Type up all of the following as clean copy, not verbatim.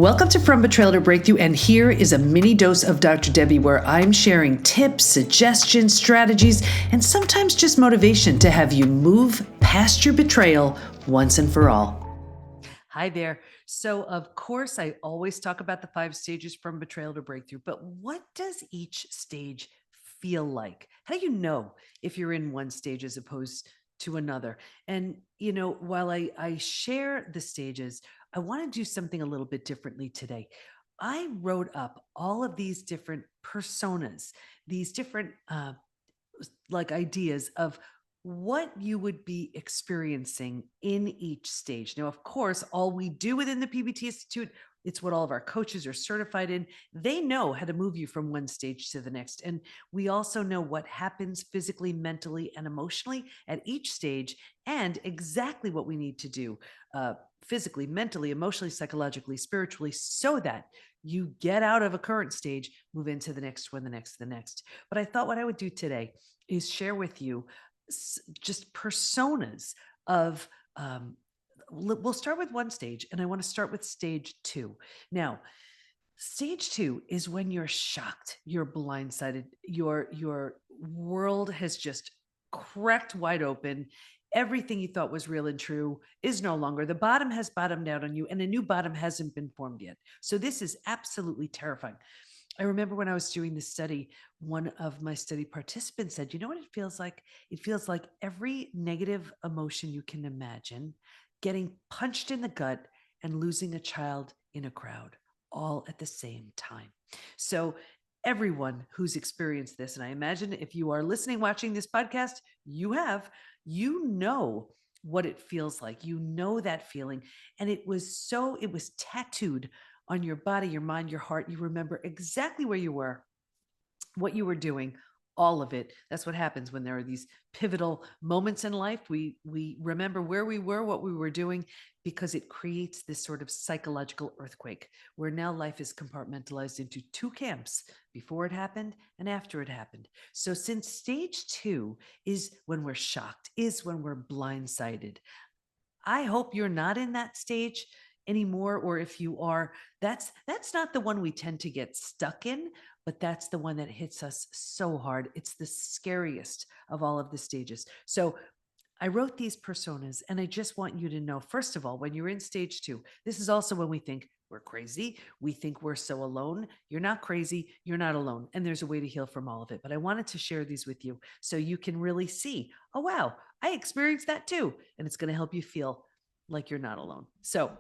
Welcome to From Betrayal to Breakthrough, and here is a mini dose of Dr. Debi where I'm sharing tips, suggestions, strategies, and sometimes just motivation to have you move past your betrayal once and for all. Hi there. So, of course, I always talk about the 5 stages from betrayal to breakthrough, but what does each stage feel like? How do you know if you're in one stage as opposed to another? And, while I share the stages, I want to do something a little bit differently today. I wrote up all of these different personas, these different ideas of what you would be experiencing in each stage. Now, of course, all we do within the PBT Institute, it's what all of our coaches are certified in. They know how to move you from one stage to the next. And we also know what happens physically, mentally, and emotionally at each stage, and exactly what we need to do physically, mentally, emotionally, psychologically, spiritually, so that you get out of a current stage, move into the next one, the next, the next. But I thought what I would do today is share with you just personas of we'll start with one stage, and I want to start with stage 2. Now, stage 2 is when you're shocked, you're blindsided, your world has just cracked wide open. Everything you thought was real and true is no longer. The bottom has bottomed out on you, and a new bottom hasn't been formed yet. So this is absolutely terrifying. I remember when I was doing this study, one of my study participants said, you know what it feels like? It feels like every negative emotion you can imagine, getting punched in the gut and losing a child in a crowd, all at the same time. So everyone who's experienced this, and I imagine if you are listening, watching this podcast, you know what it feels like. You know that feeling. And it was tattooed on your body, your mind, your heart. You remember exactly where you were, what you were doing, all of it. That's what happens when there are these pivotal moments in life. We remember where we were, what we were doing, because it creates this sort of psychological earthquake where now life is compartmentalized into 2 camps, before it happened and after it happened. So since stage 2 is when we're shocked, is when we're blindsided, I hope you're not in that stage anymore, or if you are, that's not the one we tend to get stuck in, but that's the one that hits us so hard. It's the scariest of all of the stages. So I wrote these personas, and I just want you to know, first of all, when you're in stage 2, this is also when we think we're crazy. We think we're so alone. You're not crazy. You're not alone. And there's a way to heal from all of it. But I wanted to share these with you so you can really see, oh, wow, I experienced that too. And it's going to help you feel like you're not alone. So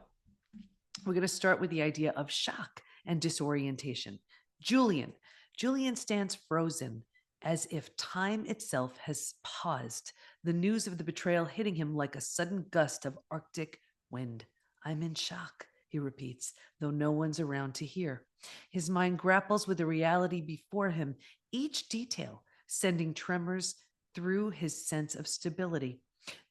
we're going to start with the idea of shock and disorientation. Julian. Julian stands frozen, as if time itself has paused, the news of the betrayal hitting him like a sudden gust of Arctic wind. I'm in shock, he repeats, though no one's around to hear. His mind grapples with the reality before him, each detail sending tremors through his sense of stability.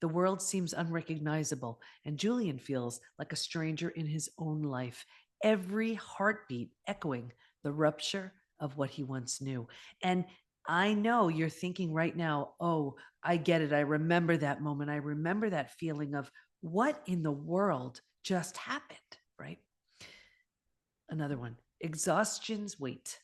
The world seems unrecognizable, and Julian feels like a stranger in his own life, every heartbeat echoing the rupture of what he once knew. And I know you're thinking right now, oh, I get it. I remember that moment. I remember that feeling of what in the world just happened, right? Another one, exhaustion's weight.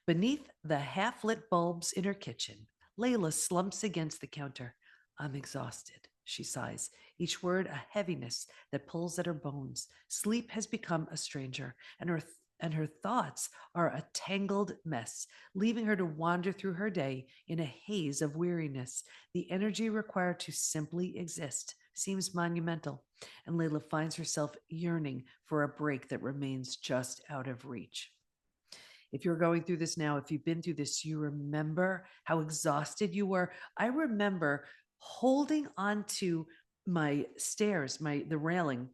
Beneath the half-lit bulbs in her kitchen, Leila slumps against the counter. I'm exhausted, she sighs, each word a heaviness that pulls at her bones. Sleep has become a stranger, and her thoughts are a tangled mess, leaving her to wander through her day in a haze of weariness. The energy required to simply exist seems monumental, and Leila finds herself yearning for a break that remains just out of reach. If you're going through this now, if you've been through this, you remember how exhausted you were. I remember holding onto my stairs, the railing,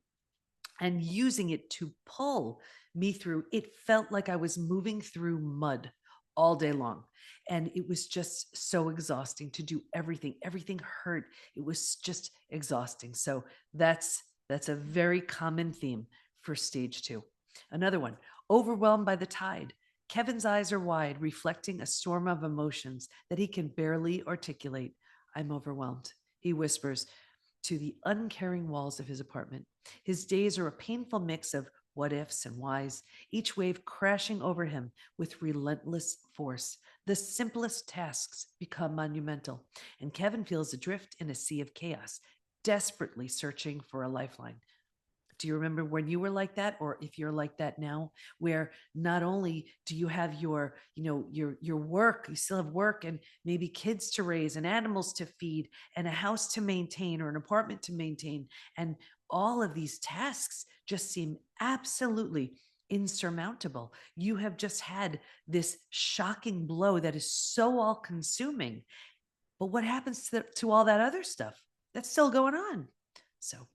and using it to pull me through. It felt like I was moving through mud all day long. And it was just so exhausting to do everything. Everything hurt. It was just exhausting. So that's a very common theme for stage 2. Another one, overwhelmed by the tide. Kevin's eyes are wide, reflecting a storm of emotions that he can barely articulate. I'm overwhelmed, he whispers to the uncaring walls of his apartment. His days are a painful mix of what ifs and whys, each wave crashing over him with relentless force. The simplest tasks become monumental, and Kevin feels adrift in a sea of chaos, desperately searching for a lifeline. Do you remember when you were like that, or if you're like that now, where not only do you have your, your work, you still have work and maybe kids to raise and animals to feed and a house to maintain or an apartment to maintain, and all of these tasks just seem absolutely insurmountable. You have just had this shocking blow that is so all consuming. But what happens to all that other stuff that's still going on? So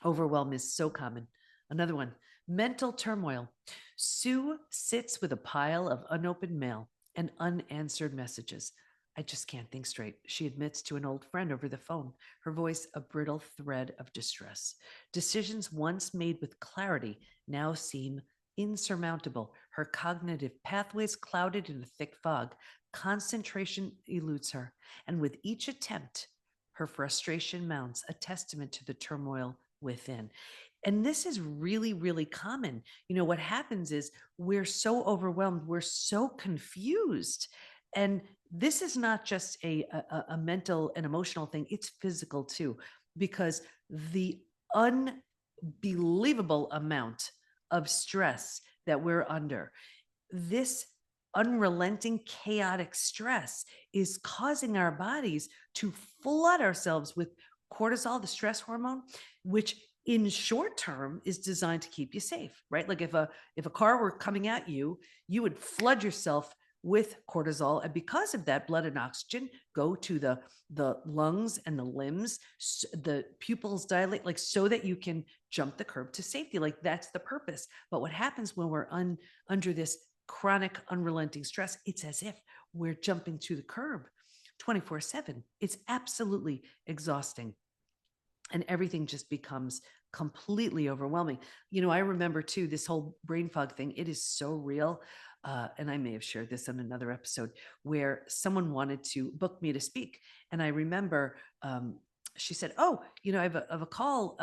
overwhelm is so common. Another one, mental turmoil. Sue sits with a pile of unopened mail and unanswered messages. I just can't think straight, she admits to an old friend over the phone, her voice a brittle thread of distress. Decisions once made with clarity now seem insurmountable, her cognitive pathways clouded in a thick fog. Concentration eludes her, and with each attempt, her frustration mounts, a testament to the turmoil within. And this is really, really common. What happens is we're so overwhelmed, we're so confused. And this is not just a mental and emotional thing, it's physical too, because the unbelievable amount of stress that we're under, this unrelenting, chaotic stress is causing our bodies to flood ourselves with cortisol, the stress hormone, which in short term is designed to keep you safe, right? Like if a car were coming at you, you would flood yourself with cortisol, and because of that, blood and oxygen go to the lungs and the limbs, the pupils dilate, like so that you can jump the curb to safety. Like that's the purpose. But what happens when we're under this chronic, unrelenting stress, it's as if we're jumping to the curb 24/7. It's absolutely exhausting. And everything just becomes completely overwhelming. I remember too, this whole brain fog thing, it is so real. And I may have shared this on another episode where someone wanted to book me to speak. And I remember she said, "Oh, I have a call.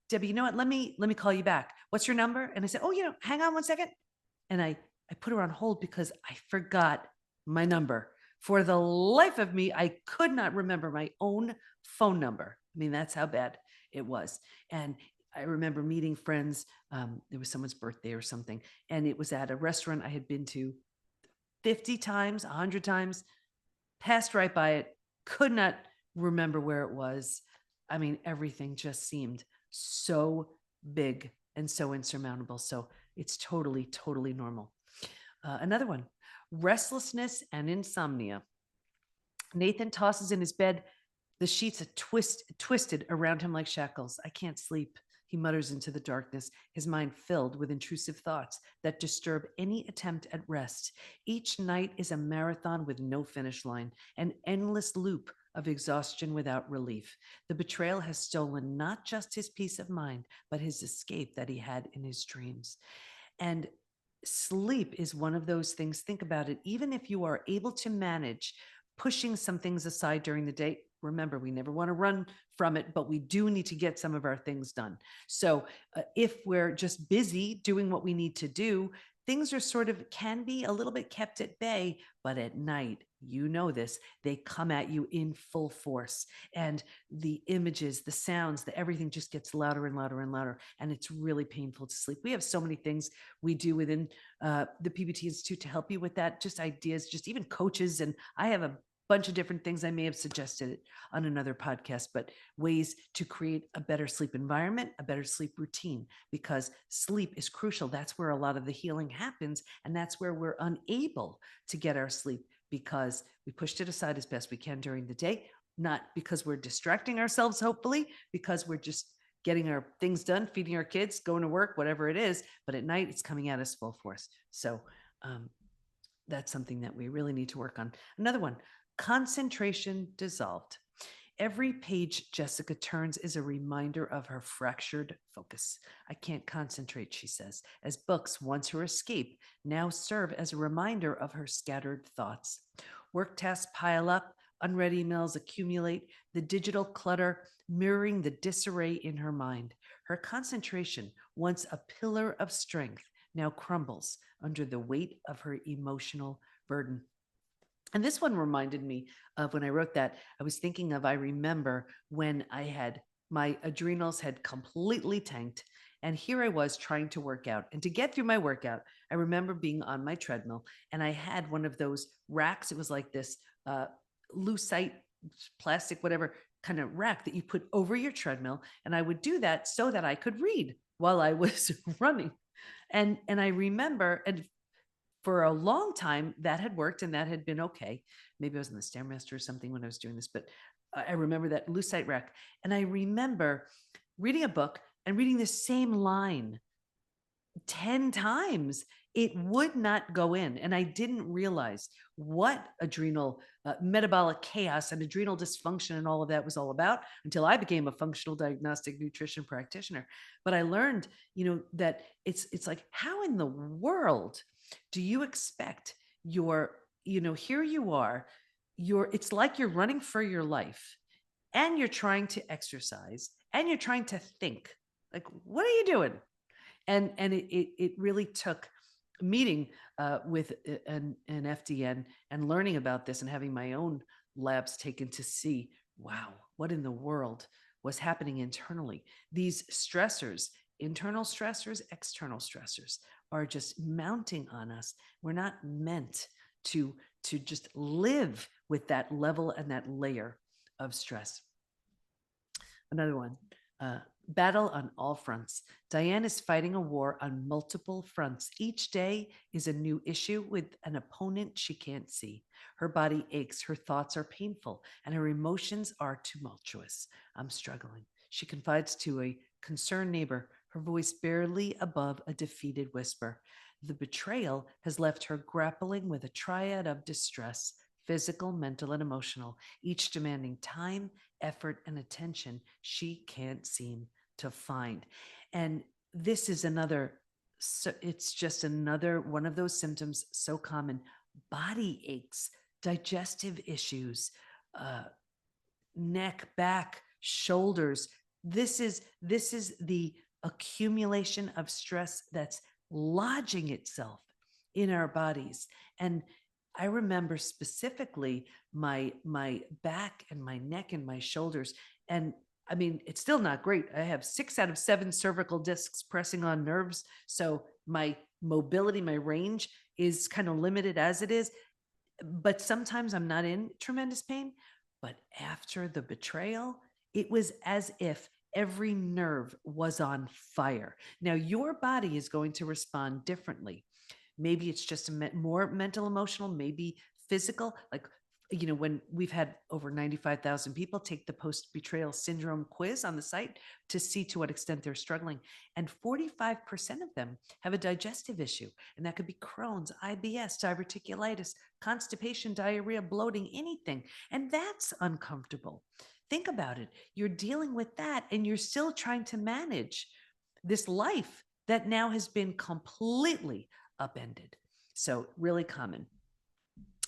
Debbie, you know what? Let me call you back. What's your number?" And I said, "Oh, hang on one second." And I put her on hold because I forgot my number. For the life of me, I could not remember my own phone number. I mean, that's how bad it was. And I remember meeting friends. There was someone's birthday or something, and it was at a restaurant I had been to 50 times, 100 times, passed right by it, could not remember where it was. I mean, everything just seemed so big and so insurmountable. So it's totally, totally normal. Another one, restlessness and insomnia. Nathan tosses in his bed. The sheets are twisted around him like shackles. I can't sleep, he mutters into the darkness, his mind filled with intrusive thoughts that disturb any attempt at rest. Each night is a marathon with no finish line, an endless loop of exhaustion without relief. The betrayal has stolen not just his peace of mind, but his escape that he had in his dreams. And sleep is one of those things. Think about it. Even if you are able to manage pushing some things aside during the day, remember, we never want to run from it, but we do need to get some of our things done. So if we're just busy doing what we need to do, things are sort of can be a little bit kept at bay, but at night, this, they come at you in full force. And the images, the sounds, the everything just gets louder and louder and louder. And it's really painful to sleep. We have so many things we do within the PBT Institute to help you with that, just ideas, just even coaches. And I have a bunch of different things. I may have suggested it on another podcast, but ways to create a better sleep environment, a better sleep routine, because sleep is crucial. That's where a lot of the healing happens. And that's where we're unable to get our sleep because we pushed it aside as best we can during the day, not because we're distracting ourselves, hopefully, because we're just getting our things done, feeding our kids, going to work, whatever it is. But at night, it's coming at us full force. So that's something that we really need to work on. Another one, concentration dissolved. Every page Jessica turns is a reminder of her fractured focus. I can't concentrate, she says, as books, once her escape, now serve as a reminder of her scattered thoughts. Work tasks pile up, unread emails accumulate, the digital clutter mirroring the disarray in her mind. Her concentration, once a pillar of strength, now crumbles under the weight of her emotional burden. And this one reminded me of when I wrote that. I was thinking of, I remember when my adrenals had completely tanked. And here I was trying to work out. And to get through my workout, I remember being on my treadmill and I had one of those racks. It was like this lucite, plastic, whatever kind of rack that you put over your treadmill. And I would do that so that I could read while I was running. And I remember, and for a long time that had worked and that had been okay. Maybe I was in the Stairmaster or something when I was doing this, but I remember that lucite rack. And I remember reading a book and reading the same line 10 times. It would not go in. And I didn't realize what adrenal metabolic chaos and adrenal dysfunction and all of that was all about until I became a functional diagnostic nutrition practitioner. But I learned, that it's like, how in the world do you expect here you are, it's like you're running for your life and you're trying to exercise and you're trying to think. Like, what are you doing? And it really took meeting with an FDN and learning about this and having my own labs taken to see, wow, what in the world was happening internally. These stressors, internal stressors, external stressors, are just mounting on us. We're not meant to just live with that level and that layer of stress. Another one. Battle on all fronts. Diane is fighting a war on multiple fronts. Each day is a new issue with an opponent she can't see. Her body aches, her thoughts are painful, and her emotions are tumultuous. I'm struggling. She confides to a concerned neighbor, her voice barely above a defeated whisper. The betrayal has left her grappling with a triad of distress, physical, mental, and emotional, each demanding time, effort, and attention she can't seem to find. And this is it's just another one of those symptoms so common. Body aches, digestive issues, neck, back, shoulders. This is the accumulation of stress that's lodging itself in our bodies. And I remember specifically my back and my neck and my shoulders. And I mean, it's still not great. I have 6 out of 7 cervical discs pressing on nerves. So my mobility, my range is kind of limited as it is. But sometimes I'm not in tremendous pain. But after the betrayal, it was as if every nerve was on fire. Now, your body is going to respond differently. Maybe it's just more mental, emotional, maybe physical. Like, when we've had over 95,000 people take the post-betrayal syndrome quiz on the site to see to what extent they're struggling. And 45% of them have a digestive issue. And that could be Crohn's, IBS, diverticulitis, constipation, diarrhea, bloating, anything. And that's uncomfortable. Think about it. You're dealing with that and you're still trying to manage this life that now has been completely upended. So really common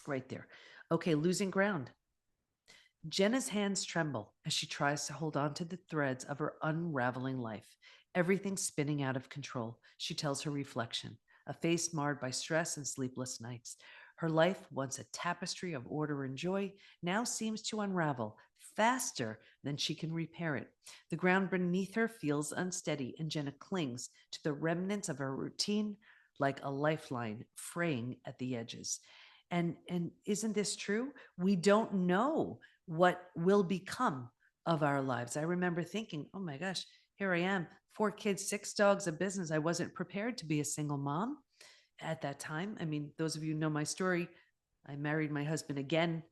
right there. Okay, losing ground. Jenna's hands tremble as she tries to hold on to the threads of her unraveling life. Everything's spinning out of control, she tells her reflection, a face marred by stress and sleepless nights. Her life, once a tapestry of order and joy, now seems to unravel faster than she can repair it. The ground beneath her feels unsteady, and Jenna clings to the remnants of her routine like a lifeline fraying at the edges. And isn't this true? We don't know what will become of our lives. I remember thinking, oh my gosh, here I am, 4 kids, 6 dogs, a business. I wasn't prepared to be a single mom at that time. I mean, those of you who know my story, I married my husband again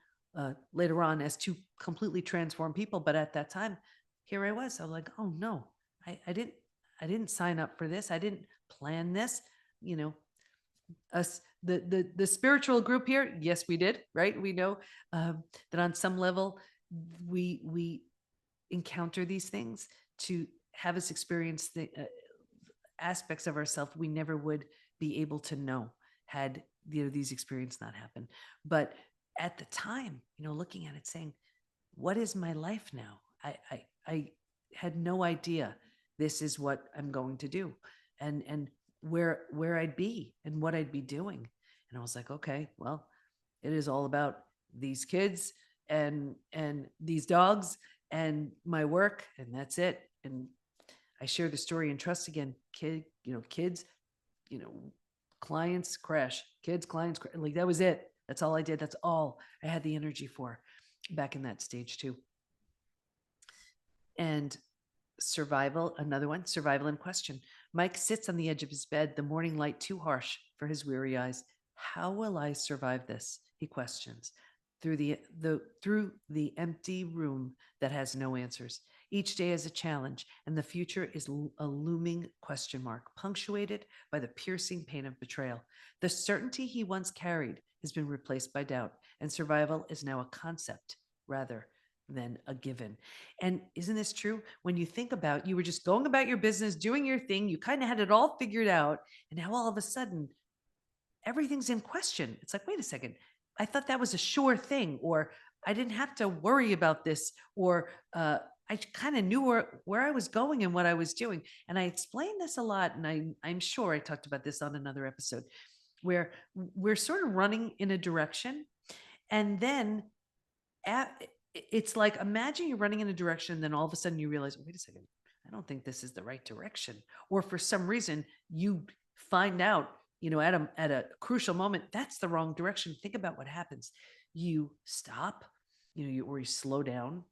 later on as 2 completely transformed people. But at that time, here I was. I was like, oh no, I didn't sign up for this. I didn't plan this. Us, the spiritual group here, yes, we did, right? We know that on some level we encounter these things to have us experience the aspects of ourselves we never would be able to know had these experiences not happen. But at the time, looking at it, saying, what is my life now? I had no idea this is what I'm going to do, and where I'd be and what I'd be doing. And I was like, okay, well, it is all about these kids and these dogs and my work, and that's it. And I share the story and trust again. Kids, you know, clients crash, kids, clients crash. Like that was it. That's all I did. That's all I had the energy for back in that stage too. And survival, another one, survival in question. Mike sits on the edge of his bed, the morning light too harsh for his weary eyes. How will I survive this? He questions through the empty room that has no answers. Each day is a challenge, and the future is a looming question mark, punctuated by the piercing pain of betrayal. The certainty he once carried has been replaced by doubt, and survival is now a concept rather than a given. And isn't this true? When you think about, you were just going about your business, doing your thing, you kind of had it all figured out, and now all of a sudden everything's in question. It's like, wait a second, I thought that was a sure thing, or I didn't have to worry about this, or I kind of knew where I was going and what I was doing. And I explained this a lot, and I'm sure I talked about this on another episode, where we're sort of running in a direction, and then it's like, imagine you're running in a direction, and then all of a sudden you realize, wait a second, I don't think this is the right direction. Or for some reason you find out, at a crucial moment, that's the wrong direction. Think about what happens. You stop, or you slow down,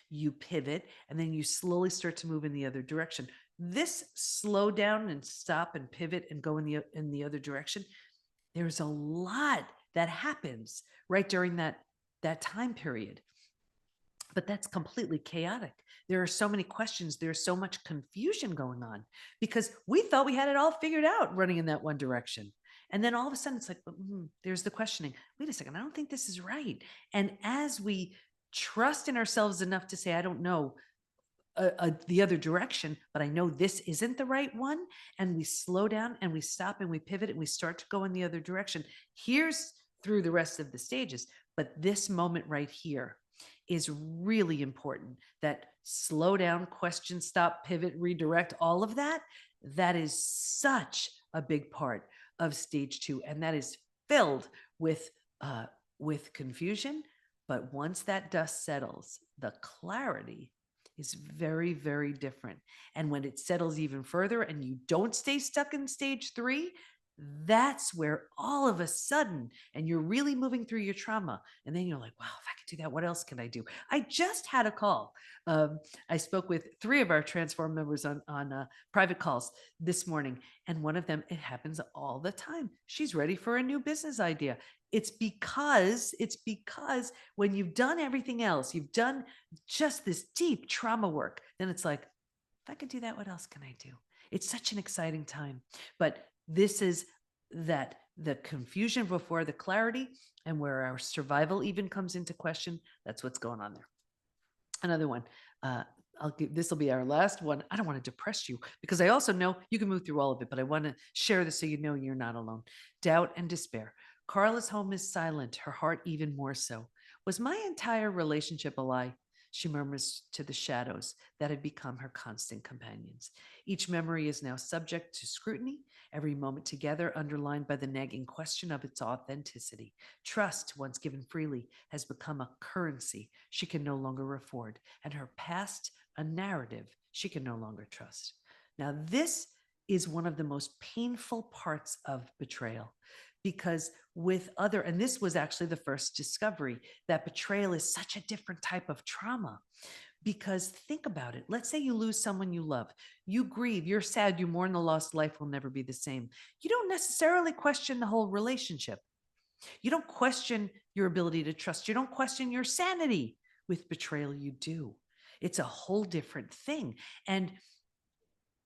you pivot, and then you slowly start to move in the other direction. This slow down and stop and pivot and go in the other direction, there's a lot that happens right during that time period. But that's completely chaotic. There are so many questions. There's so much confusion going on because we thought we had it all figured out running in that one direction. And then all of a sudden it's like, there's the questioning. Wait a second, I don't think this is right. And as we trust in ourselves enough to say, I don't know the other direction, but I know this isn't the right one. And we slow down and we stop and we pivot and we start to go in the other direction. Here's through the rest of the stages. But this moment right here is really important. That slow down, question, stop, pivot, redirect, all of that, that is such a big part of stage 2. And that is filled with confusion. But once that dust settles, the clarity is very, very different. And when it settles even further and you don't stay stuck in stage 3, that's where all of a sudden, and you're really moving through your trauma. And then you're like, wow, if I could do that, what else can I do? I just had a call. I spoke with 3 of our Transform members on private calls this morning. And one of them, it happens all the time. She's ready for a new business idea. It's because when you've done everything else, you've done just this deep trauma work, then it's like, if I could do that, what else can I do? It's such an exciting time. But this is the confusion before the clarity, and where our survival even comes into question. That's what's going on there. Another one. This will be our last one. I don't want to depress you because I also know you can move through all of it, but I want to share this so you know you're not alone. Doubt and despair. Carla's home is silent, her heart even more so. Was my entire relationship a lie? She murmurs to the shadows that had become her constant companions. Each memory is now subject to scrutiny, every moment together underlined by the nagging question of its authenticity. Trust, once given freely, has become a currency she can no longer afford, and her past a narrative she can no longer trust. Now, this is one of the most painful parts of betrayal, because and this was actually the first discovery, that betrayal is such a different type of trauma. Because think about it. Let's say you lose someone you love. You grieve, you're sad, you mourn the lost, life will never be the same. You don't necessarily question the whole relationship. You don't question your ability to trust. You don't question your sanity. With betrayal, you do. It's a whole different thing. And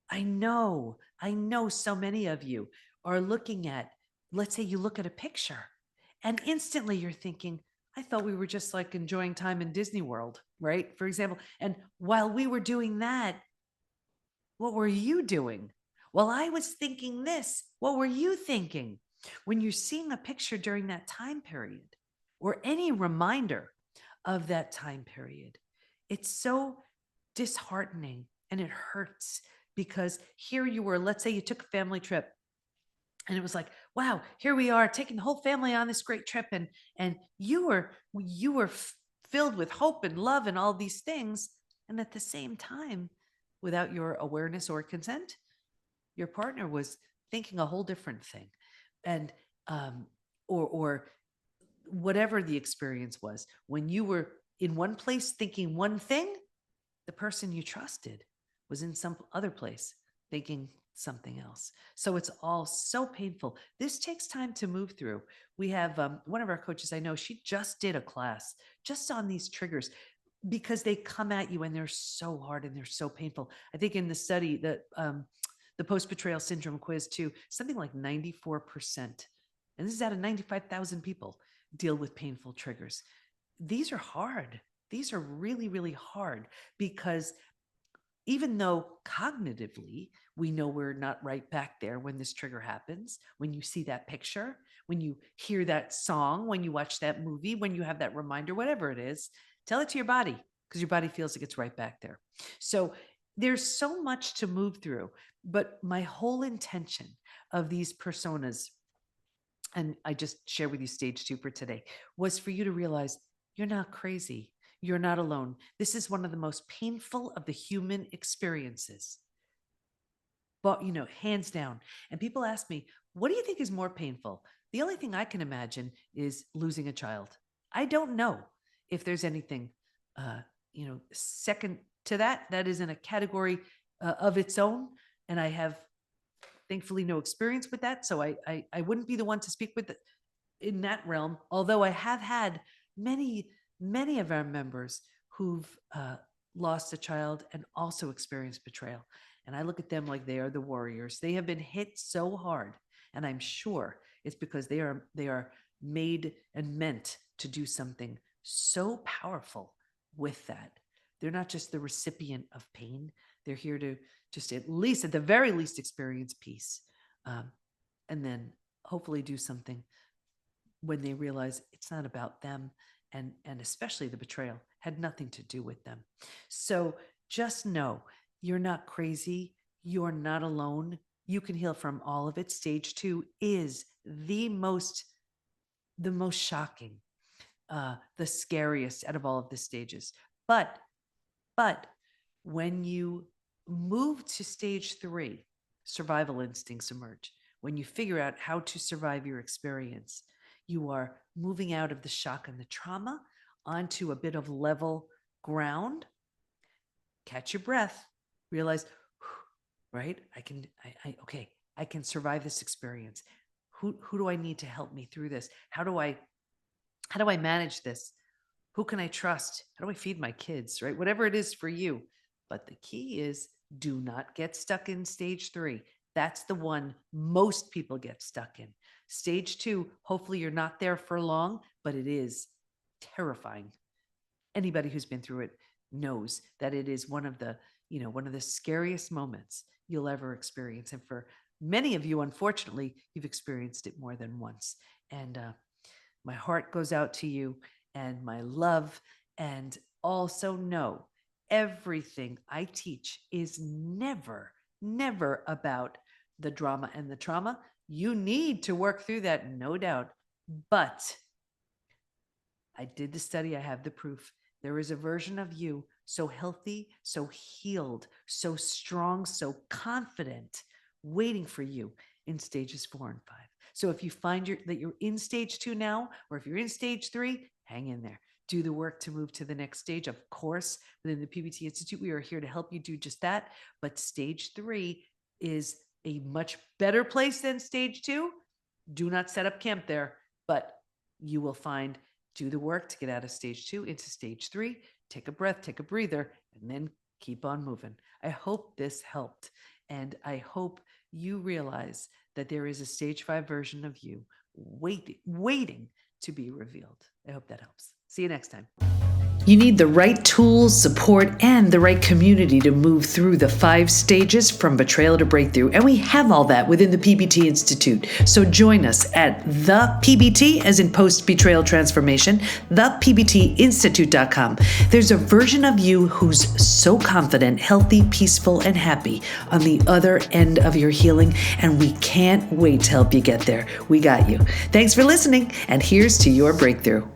I know so many of you are looking at, let's say you look at a picture and instantly you're thinking, I thought we were just like enjoying time in Disney World, right? For example. And while we were doing that, what were you doing? Well, I was thinking this. What were you thinking? When you're seeing a picture during that time period, or any reminder of that time period, it's so disheartening and it hurts because here you were, let's say you took a family trip and it was like, wow, here we are taking the whole family on this great trip. And you were filled with hope and love and all these things. And at the same time, without your awareness or consent, your partner was thinking a whole different thing. And, or whatever the experience was, when you were in one place thinking one thing, the person you trusted was in some other place thinking something else. So it's all so painful. This takes time to move through. We have one of our coaches I know, she just did a class just on these triggers because they come at you and they're so hard and they're so painful. I think in the study that the post-betrayal syndrome quiz too, something like 94%, and this is out of 95,000 people, deal with painful triggers. These are hard. These are really, really hard because even though cognitively we know we're not right back there when this trigger happens, when you see that picture, when you hear that song, when you watch that movie, when you have that reminder, whatever it is, tell it to your body because your body feels like it's right back there. So there's so much to move through, but my whole intention of these personas, and I just share with you stage 2 for today, was for you to realize you're not crazy. You're not alone. This is one of the most painful of the human experiences. But, hands down. And people ask me, what do you think is more painful? The only thing I can imagine is losing a child. I don't know if there's anything, second to that. That is in a category of its own. And I have thankfully no experience with that. So I wouldn't be the one to speak with in that realm. Although I have had many of our members who've lost a child and also experienced betrayal. And I look at them like they are the warriors. They have been hit so hard. And I'm sure it's because they are made and meant to do something so powerful with that. They're not just the recipient of pain. They're here to just at the very least, experience peace. And then hopefully do something when they realize it's not about them. And especially the betrayal had nothing to do with them. So just know you're not crazy. You're not alone. You can heal from all of it. Stage 2 is the most shocking, the scariest out of all of the stages. But when you move to stage 3, survival instincts emerge. When you figure out how to survive your experience, you are moving out of the shock and the trauma onto a bit of level ground. Catch your breath, realize, right? I can survive this experience. Who do I need to help me through this? How do I manage this? Who can I trust? How do I feed my kids, right? Whatever it is for you. But the key is do not get stuck in stage 3. That's the one most people get stuck in. Stage 2, hopefully you're not there for long, but it is terrifying. Anybody who's been through it knows that it is one of the scariest moments you'll ever experience. And for many of you, unfortunately, you've experienced it more than once. And my heart goes out to you and my love. And also know everything I teach is never about the drama and the trauma. You need to work through that, no doubt. But I did the study. I have the proof. There is a version of you so healthy, so healed, so strong, so confident, waiting for you in stages 4 and 5. So if you find that you're in stage 2 now, or if you're in stage 3, hang in there. Do the work to move to the next stage. Of course, within the PBT Institute, we are here to help you do just that. But stage 3 is a much better place than stage 2. Do not set up camp there, but you will find, do the work to get out of stage 2 into stage 3. Take a breath, take a breather, and then keep on moving. I hope this helped. And I hope you realize that there is a stage 5 version of you waiting to be revealed. I hope that helps. See you next time. You need the right tools, support, and the right community to move through the 5 stages from betrayal to breakthrough. And we have all that within the PBT Institute. So join us at the PBT, as in post-betrayal transformation, thepbtinstitute.com. There's a version of you who's so confident, healthy, peaceful, and happy on the other end of your healing. And we can't wait to help you get there. We got you. Thanks for listening. And here's to your breakthrough.